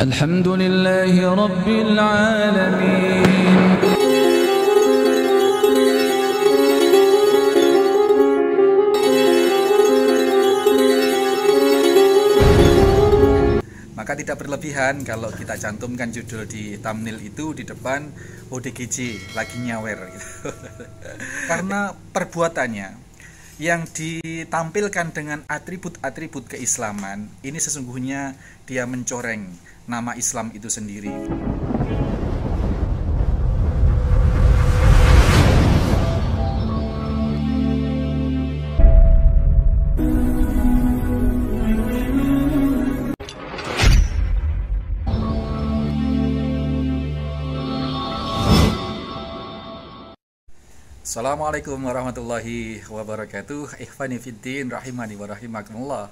Alhamdulillahi Rabbil Alamin. Maka tidak berlebihan kalau kita cantumkan judul di thumbnail itu di depan ODGJ lagi nyawer gitu. Karena perbuatannya yang ditampilkan dengan atribut-atribut keislaman ini sesungguhnya dia mencoreng nama Islam itu sendiri. Assalamualaikum warahmatullahi wabarakatuh. Ikhwani fiddin rahimani wa rahimakumullah.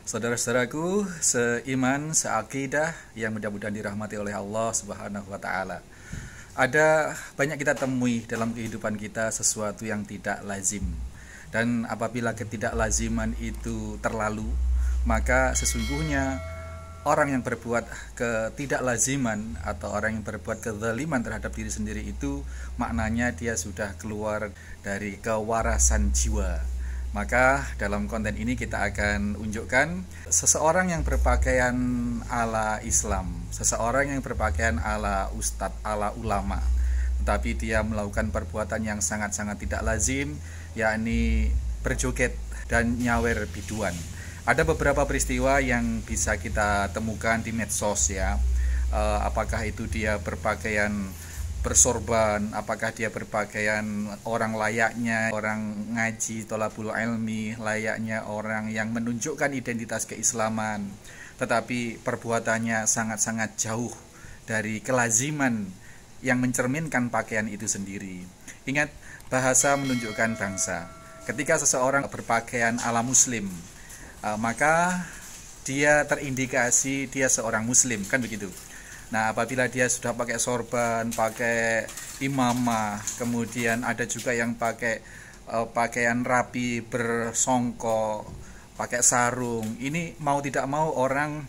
Saudara-saudaraku seiman, seakidah yang mudah-mudahan dirahmati oleh Allah Subhanahu wa taala. Ada banyak kita temui dalam kehidupan kita sesuatu yang tidak lazim. Dan apabila ketidaklaziman itu terlalu, maka sesungguhnya orang yang berbuat ketidaklaziman atau orang yang berbuat kezaliman terhadap diri sendiri itu maknanya dia sudah keluar dari kewarasan jiwa. Maka dalam konten ini kita akan unjukkan seseorang yang berpakaian ala Islam, seseorang yang berpakaian ala ustadz, ala ulama, tetapi dia melakukan perbuatan yang sangat-sangat tidak lazim, yakni berjoget dan nyawer biduan. Ada beberapa peristiwa yang bisa kita temukan di medsos ya. Apakah itu dia berpakaian bersorban, apakah dia berpakaian orang layaknya orang ngaji, thalabul ilmi, layaknya orang yang menunjukkan identitas keislaman, tetapi perbuatannya sangat-sangat jauh dari kelaziman yang mencerminkan pakaian itu sendiri. Ingat, bahasa menunjukkan bangsa. Ketika seseorang berpakaian ala muslim, maka dia terindikasi dia seorang muslim, kan begitu. Nah, apabila dia sudah pakai sorban, pakai imamah, kemudian ada juga yang pakai pakaian rapi, bersongkok, pakai sarung, ini mau tidak mau orang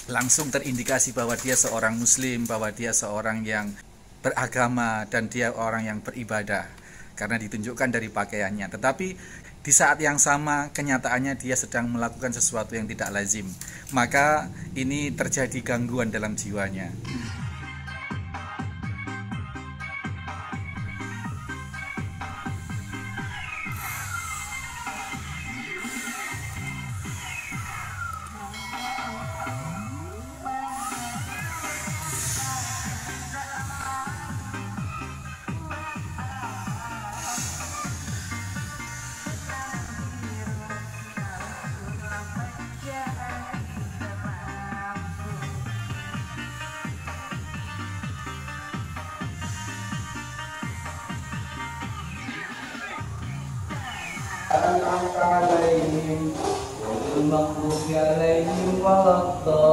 langsung terindikasi bahwa dia seorang muslim, bahwa dia seorang yang beragama dan dia orang yang beribadah karena ditunjukkan dari pakaiannya. Tetapi di saat yang sama kenyataannya dia sedang melakukan sesuatu yang tidak lazim, maka ini terjadi gangguan dalam jiwanya. أنعمت عليهم غير المغضوب عليهم ولا الضالين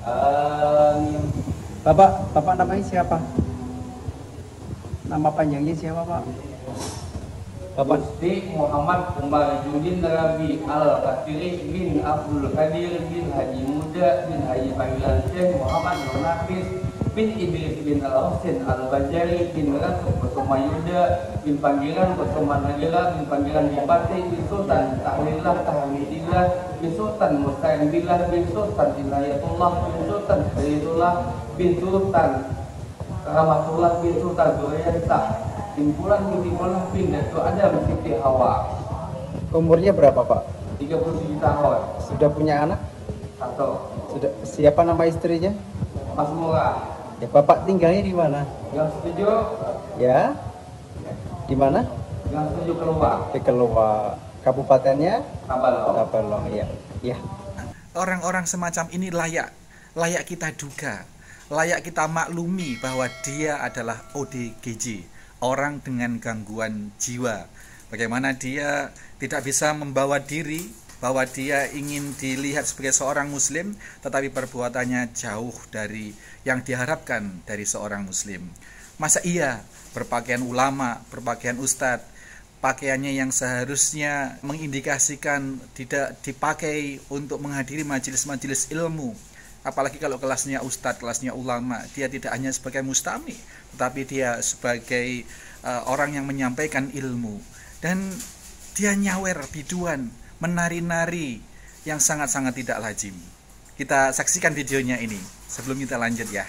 آمين. Bapak namanya siapa? Nama panjangnya siapa, Pak? Bapak Gusti Muhammad Umar Judin Rabi Al-Fatiri bin Abdul Qadir bin Haji Muda bin Haji Panggilan Syekh Muhammad Nur Nafis bin Idris bin Al-Husin Al-Bajari bin Rasuk Bersama Yuda bin Panggilan Bersama Najila bin Panggilan Bupati bin Sultan Tahlillah Tahmidillah bin Sultan Musta'in Billah bin Sultan Inayatullah bin Sultan Khalidullah bin Sultan Rahmatullah bin Sultan Zuriyatah Timpulan bin Dato' Adam Siti Hawa. umurnya berapa, Pak? 37 tahun. Sudah punya anak? Satu. Sudah. Siapa nama istrinya? Mas Murah. Ya, Bapak tinggalnya di mana? Yang setuju? Ya. Di mana? Yang setuju keluar. Di Keluar. Kabupatennya? Tabalong. Tabalong, ya. Ya. Orang-orang semacam ini layak kita duga, layak kita maklumi bahwa dia adalah ODGJ, orang dengan gangguan jiwa. Bagaimana dia tidak bisa membawa diri bahwa dia ingin dilihat sebagai seorang muslim, tetapi perbuatannya jauh dari yang diharapkan dari seorang muslim. Masa iya berpakaian ulama, berpakaian ustadz, pakaiannya yang seharusnya mengindikasikan tidak dipakai untuk menghadiri majelis-majelis ilmu. Apalagi kalau kelasnya ustadz, kelasnya ulama, dia tidak hanya sebagai mustami, tetapi dia sebagai orang yang menyampaikan ilmu. Dan dia nyawer biduan, menari-nari yang sangat-sangat tidak lazim. Kita saksikan videonya ini sebelum kita lanjut ya.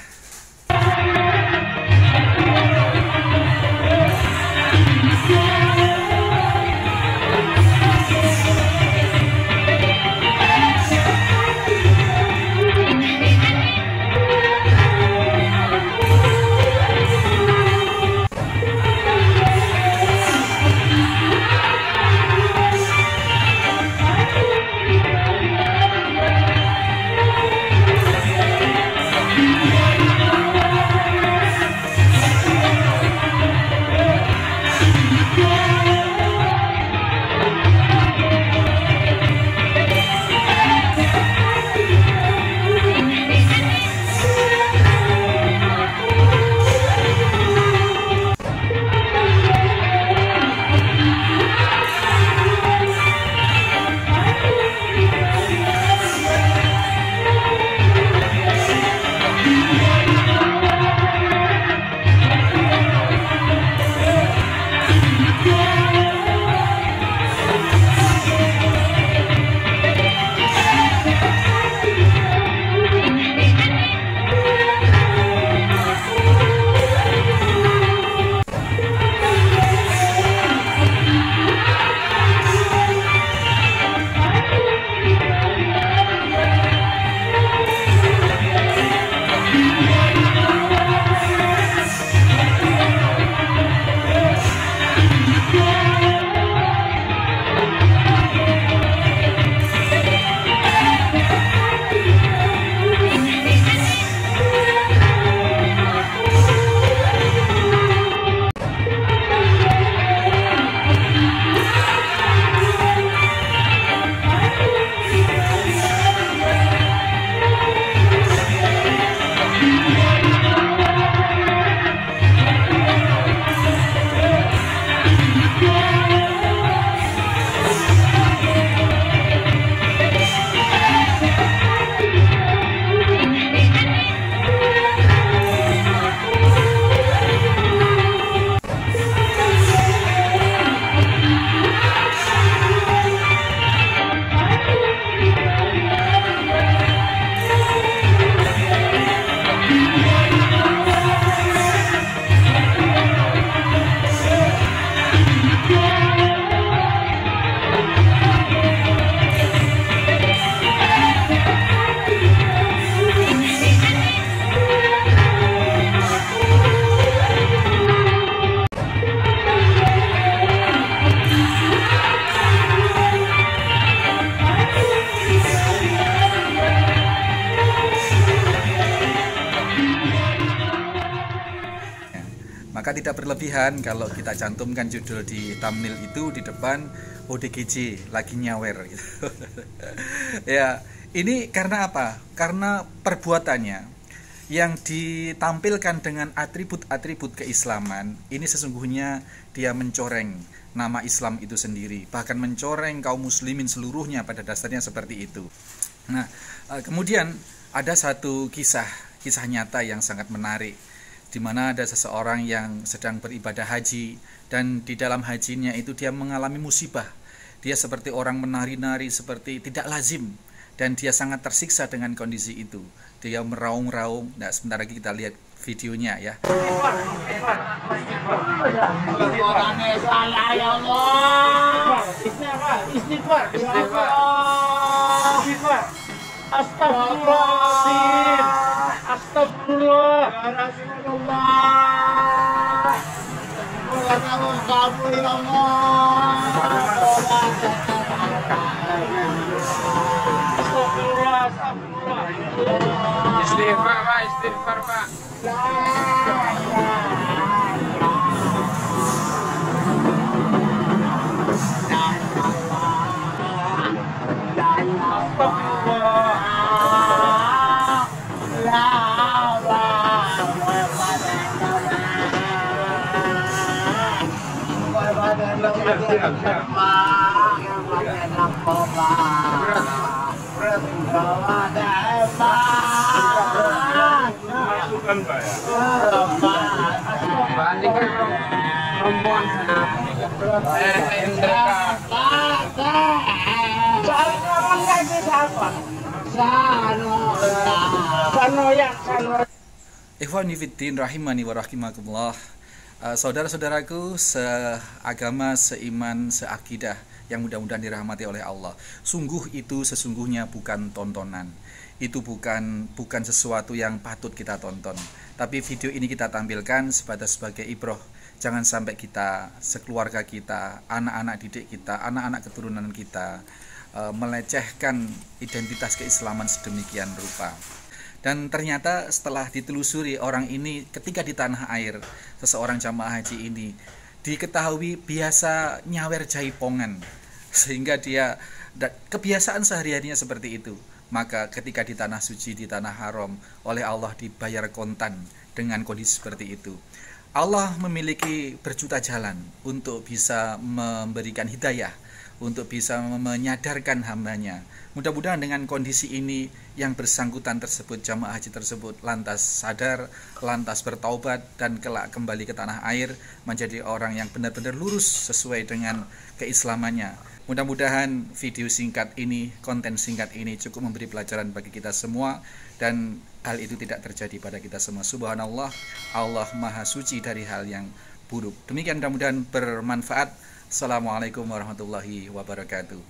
Maka tidak berlebihan kalau kita cantumkan judul di thumbnail itu di depan ODGJ lagi nyawer gitu. Ya, ini karena apa? Karena perbuatannya yang ditampilkan dengan atribut-atribut keislaman, ini sesungguhnya dia mencoreng nama Islam itu sendiri, bahkan mencoreng kaum muslimin seluruhnya pada dasarnya seperti itu. Nah, kemudian ada satu kisah nyata yang sangat menarik, di mana ada seseorang yang sedang beribadah haji, dan di dalam hajinya itu dia mengalami musibah. Dia seperti orang menari-nari seperti tidak lazim, dan dia sangat tersiksa dengan kondisi itu. Dia meraung-raung. Nah, sebentar lagi kita lihat videonya ya. Astagfirullahaladzim. Astagfirullah. Ya Rasulullah. Mulah kamu ya Allah. Astagfirullah. Astagfirullah. Istighfar Pak, istighfar Pak. Masukkan Pak ya. Rombongan Ikhwani fiddin rahimani wa rahimakumullah. Saudara-saudaraku seagama, seiman, seakidah yang mudah-mudahan dirahmati oleh Allah. Sungguh itu sesungguhnya bukan tontonan. Itu bukan sesuatu yang patut kita tonton. Tapi video ini kita tampilkan sebagai ibroh. Jangan sampai kita, sekeluarga kita, anak-anak didik kita, anak-anak keturunan kita melecehkan identitas keislaman sedemikian rupa. Dan ternyata setelah ditelusuri, orang ini ketika di tanah air, seseorang jamaah haji ini diketahui biasa nyawer jaipongan, sehingga dia kebiasaan sehari-harinya seperti itu. Maka ketika di tanah suci, di tanah haram, oleh Allah dibayar kontan dengan kondisi seperti itu. Allah memiliki berjuta jalan untuk bisa memberikan hidayah, untuk bisa menyadarkan hambanya. Mudah-mudahan dengan kondisi ini yang bersangkutan tersebut, jamaah haji tersebut lantas sadar, lantas bertaubat, dan kelak kembali ke tanah air menjadi orang yang benar-benar lurus sesuai dengan keislamannya. Mudah-mudahan video singkat ini, konten singkat ini cukup memberi pelajaran bagi kita semua, dan hal itu tidak terjadi pada kita semua. Subhanallah, Allah maha suci dari hal yang buruk. Demikian, mudah-mudahan bermanfaat. Assalamualaikum warahmatullahi wabarakatuh.